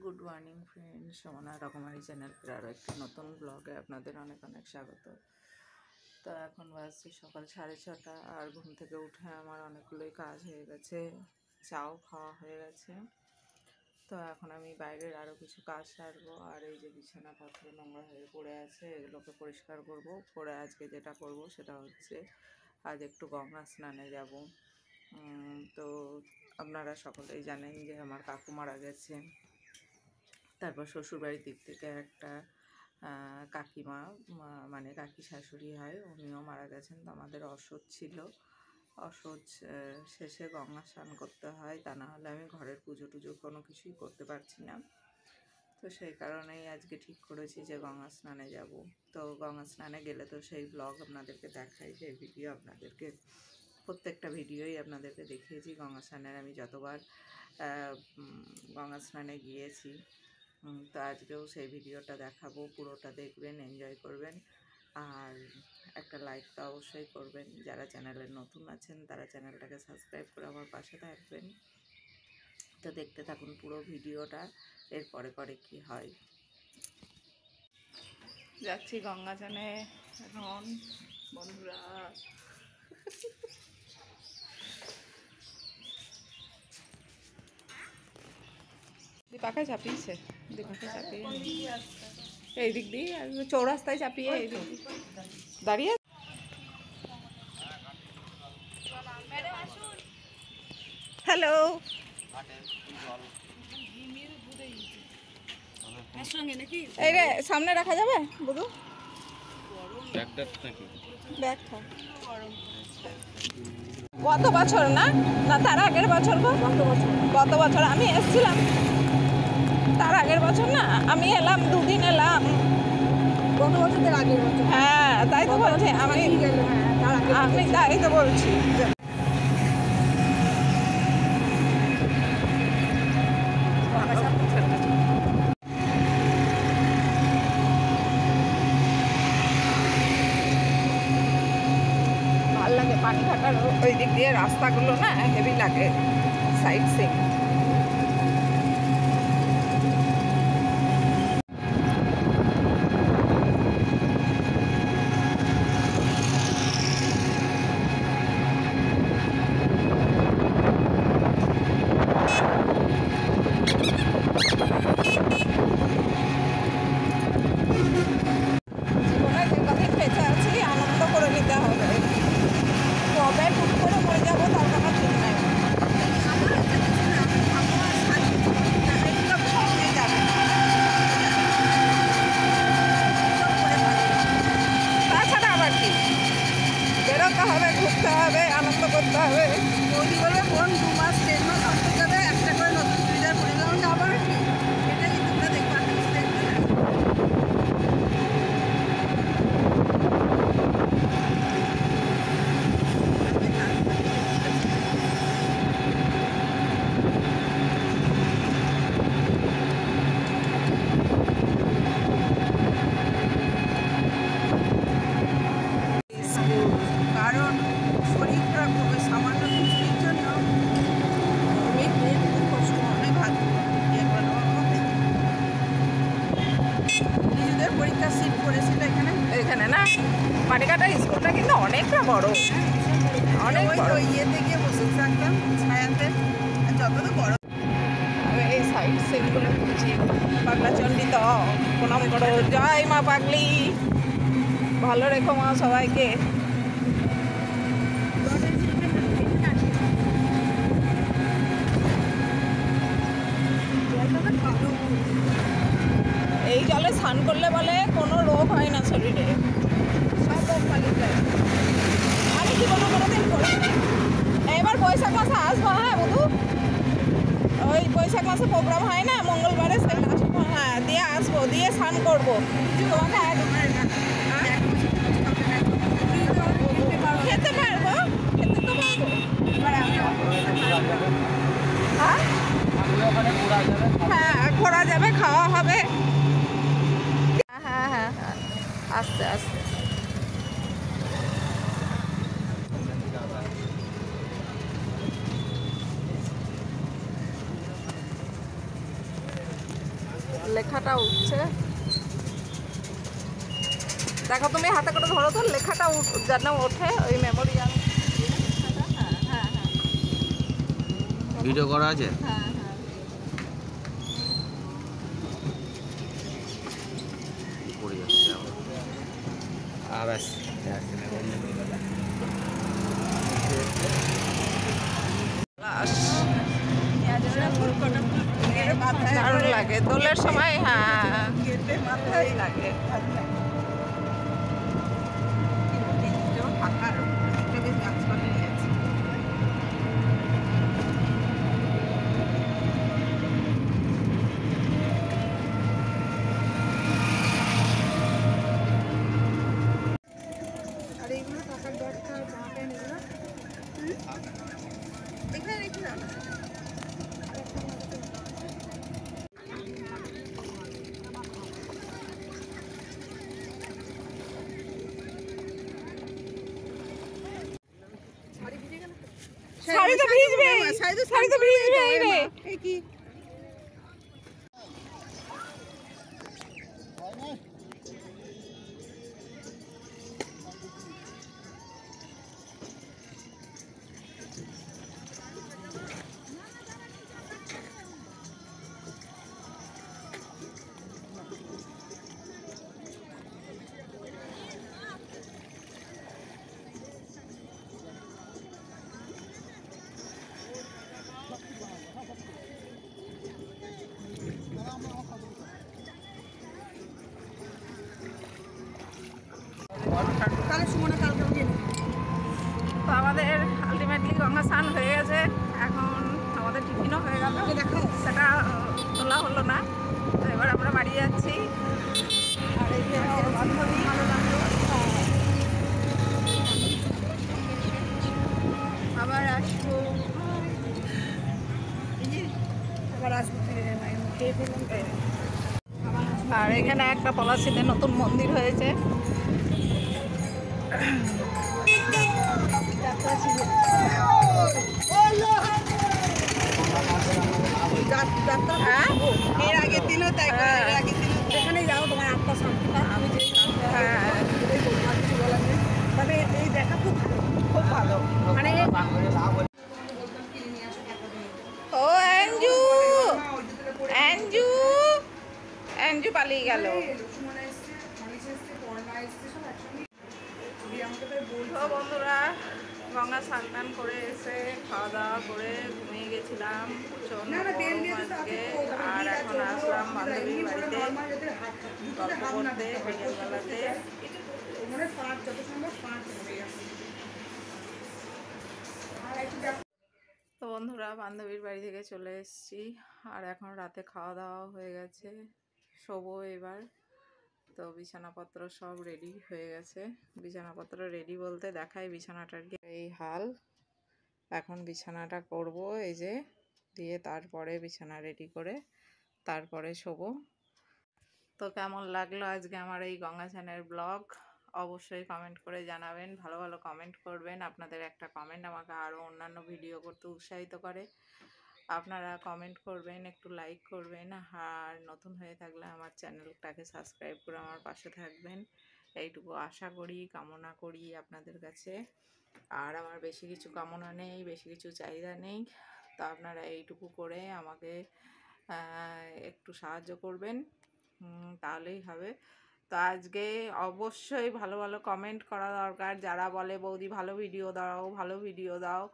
Good morning friends, সমনা রকমারি চ্যানেলের আরও একটি নতুন ব্লগে আপনাদের অনেক অনেক স্বাগত। তো এখন বাজছে সকাল 6:30, আর ঘুম থেকে উঠে আমার অনেকগুলোই কাজ হয়ে গেছে, চাও খাওয়া হয়ে গেছে। তো এখন আমি বাইরের আরও কিছু কাজ সারবো, আর এই যে বিছানাপত্র নোংরা হয়ে পড়ে আছে এগুলোকে পরিষ্কার করব। করে আজকে যেটা করব সেটা হচ্ছে আজ একটু গঙ্গা স্নানে যাব। তো আপনারা সকলেই জানেন যে আমার কাকু মারা গেছে। তারপর শ্বশুরবাড়ির দিক থেকে একটা কাকিমা, মানে কাকি শাশুড়ি হয়, উনিও মারা গেছেন। তো আমাদের অসহ্য ছিল, অসহ্য শেষে গঙ্গা স্নান করতে হয়, তা না হলে আমি ঘরের পুজো টুজো কোনো কিছুই করতে পারছি না। তো সেই কারণেই আজকে ঠিক করেছি যে গঙ্গা স্নানে যাব। তো গঙ্গা স্নানে গেলে তো সেই ব্লগ আপনাদেরকে দেখাই, সেই ভিডিও আপনাদেরকে, প্রত্যেকটা ভিডিওই আপনাদেরকে দেখিয়েছি গঙ্গা স্নানের আমি যতবার গঙ্গা স্নানে গিয়েছি। তো আজকেও সেই ভিডিওটা দেখাবো, পুরোটা দেখবেন, এনজয় করবেন, আর একটা লাইক তো অবশ্যই করবেন। যারা চ্যানেলে নতুন আছেন তারা চ্যানেলটাকে সাবস্ক্রাইব করে আমার পাশে থাকবেন। তো দেখতে থাকুন পুরো ভিডিওটা, এরপরে পরে কি হয়। যাচ্ছি গঙ্গা স্নানে এখন বন্ধুরা। দীপাকে চাপিয়েছে, দীপাকে চাপিয়ে এই দিক দিয়ে চৌরাস্তায় চাপিয়ে এই দিক দাঁড়িয়ে। হ্যালো, এই রে সামনে রাখা যাবে বুধু ব্যাগ থাক। গত বছর না না তার আগের বছর, গত বছর আমি এসেছিলাম, তার আগের বছর না আমি এলাম, দুদিন এলাম গত বছরের আগের বছর। হ্যাঁ তাই তো বলছি আমি তাই তো বলছি। ভাল লাগে পানিঘাটার ওই দিক দিয়ে রাস্তাগুলো না, হেভি লাগে সাইড সিন। ঘুরতে হবে, আনন্দ করতে হবে। মোদি বলে বোন 2 মাস 10 মাস থাকতে যাবে, একটা করে নতুন চুড়িদার পরে গেলাম, আবার কি এটা কি তোমরা দেখবা? কারণ শরীরটা খুবই সামান্য কিছুর জন্য অনেক কষ্ট, অনেক ভাত নিজেদের পরীক্ষা সিট করেছিল এখানে, এখানে না পানিঘাটা স্কুলটা কিন্তু অনেকটা বড়, অনেক বড়। ইয়েতে গিয়ে বসে থাকতাম ছায়াতে, যতটা বড়। আমি এই সাইড সিনগুলো খুঁজছি। পাগলাচণ্ডী তো প্রণাম করো, জয় মা পাগলি, ভালো রেখো মা সবাইকে। এই জলে স্নান করলে বলে কোনো রোগ হয় না শরীরে, সব রোগ পালিয়ে যায়। আমি জীবনে কোনোদিন করিনি। এবার বৈশাখ মাসে আসবো, হ্যাঁ বুধু, ওই বৈশাখ মাসে প্রোগ্রাম হয় না মঙ্গলবারে, সেই আসবো, হ্যাঁ দিয়ে আসবো, দিয়ে স্নান করবো। তোমাকে খেতে পারবো, খেতে তো পারবো। হ্যাঁ ঘোরা যাবে, খাওয়া হবে। হ্যাঁ হ্যাঁ হ্যাঁ, আস্তে আস্তে। লেখাটা উঠছে, দেখো তুমি হাতে করে ধরো তো, লেখাটা যেন ওঠে ওই মেমোরিয়াল। হ্যাঁ হ্যাঁ হ্যাঁ, ভিডিও করা আছে। হ্যাঁ পড়ে যাচ্ছে আবার দারুণ লাগে দোলের সময়। হ্যাঁ মাথায় লাগে। শাড়ি তো ভিজবে, শাড়ি তো ভিজবে রে। কি তো আমাদের আলটিমেটলি গঙ্গা স্নান হয়ে গেছে, এখন আমাদের টিফিনও হয়ে গেল, সেটা তোলা হলো না। তো এবার আমরা বাড়ি যাচ্ছি। আর এই যে বান্ধবী, আবার আসবো, আবার আসবো। আর এখানে একটা পলাশিতে নতুন মন্দির হয়েছে। এর আগের দিনও তাই, যেখানে যাও তোমার আত্মা শান্তি পায়। তবে এই দেখা খুব ভালো, মানে ও অ্যাঞ্জু, অ্যাঞ্জু, অ্যাঞ্জু পালিয়ে গেল। তো বন্ধুরা, গঙ্গা স্নান করে এসে খাওয়া দাওয়া করে ঘুমিয়ে গেছিলাম প্রচণ্ড গরম আজকে। আর এখন আসলাম বান্ধবীর বাড়িতে গল্প করতে বিকেলবেলাতে। তো বন্ধুরা, বান্ধবীর বাড়ি থেকে চলে এসেছি, আর এখন রাতে খাওয়া দাওয়া হয়ে গেছে, শোবো এবার। তো বিছানাপত্র সব রেডি হয়ে গেছে। বিছানাপত্র রেডি বলতে দেখাই বিছানাটার কি এই হাল। এখন বিছানাটা করব এই যে দিয়ে, তারপরে বিছানা রেডি করে তারপরে শোবো। তো কেমন লাগলো আজকে আমার এই গঙ্গা স্নানের ব্লগ, অবশ্যই কমেন্ট করে জানাবেন। ভালো ভালো কমেন্ট করবেন, আপনাদের একটা কমেন্ট আমাকে আরও অন্যান্য ভিডিও করতে উৎসাহিত করে। আপনারা কমেন্ট করবেন, একটু লাইক করবেন, আর নতুন হয়ে থাকলে আমার চ্যানেলটাকে সাবস্ক্রাইব করে আমার পাশে থাকবেন, এইটুকু আশা করি, কামনা করি আপনাদের কাছে। আর আমার বেশি কিছু কামনা নেই, বেশি কিছু চাহিদা নেই। তো আপনারা এইটুকু করে আমাকে একটু সাহায্য করবেন, তাহলেই হবে। তো আজকে অবশ্যই ভালো ভালো কমেন্ট করা দরকার, যারা বলে বৌদি ভালো ভিডিও দাও, ভালো ভিডিও দাও।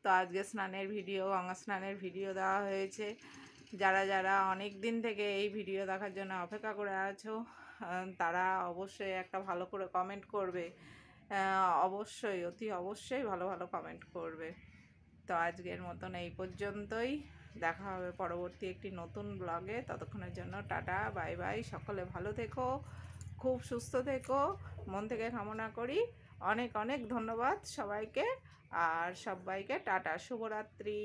তো আজকে স্নানের ভিডিও, গঙ্গা স্নানের ভিডিও দেওয়া হয়েছে। যারা যারা অনেক দিন থেকে এই ভিডিও দেখার জন্য অপেক্ষা করে আছো, তারা অবশ্যই একটা ভালো করে কমেন্ট করবে, অবশ্যই অতি অবশ্যই ভালো ভালো কমেন্ট করবে। তো আজকের মতন এই পর্যন্তই, দেখা হবে পরবর্তী একটি নতুন ব্লগে। ততক্ষণের জন্য টাটা, বাই বাই। সকলে ভালো থেকো, খুব সুস্থ থেকো, মন থেকে কামনা করি। অনেক অনেক ধন্যবাদ সবাইকে, আর সবাইকে টাটা, শুভরাত্রি।